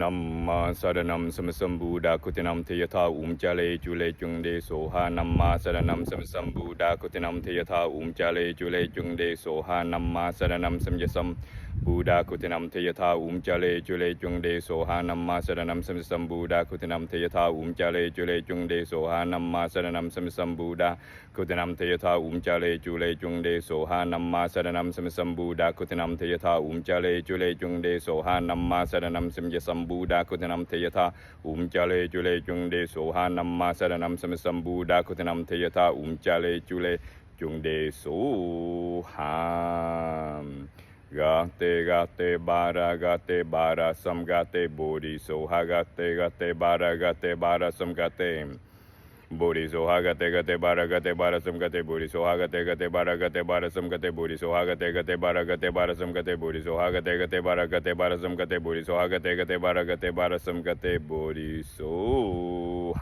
นัมมาสารนัมสมสัมบูดาคุตินัมเทยทาจาเลจุเลจุงเดโสหานัมมาสารนัมสมสัมบูดาคุตินัมเทยทาจาเลจุเลจุงเดโสหานัมมาสารนัมสมยสัมบูดาคุตินัมเทยทาจาเลจุเลจุงเดโสหานัมมาสารนัมสมสัมบูดาคุตินัมเทยทาจาเลจุเลจุงเดโสหานัมมาสารนัมสมสัมบูดาคุตินัมเทยทาจาเลจุเลจุงเดโสหานัมมาสารนัมสมสัมบูดาคุตินัมเทยทาจาเลจุเลจุงเดโสหานัมมาสารนัมสมยสัมบูดาคุตินัมเทยทาจาเลจุเลจุงเดโสหานัมมาสารนัมสมสัมบูดาคุตินัมเทยทาจาเลจุเลจุงเดโสหGate bara sam gate bodhi so gate bara sam gate bodhi so gate bara sam gate bodhi so gate bara sam gate bodhi so gate bara sam gate bodhi so gate bara sam gate bodhi so gate bara sam gate bodhi so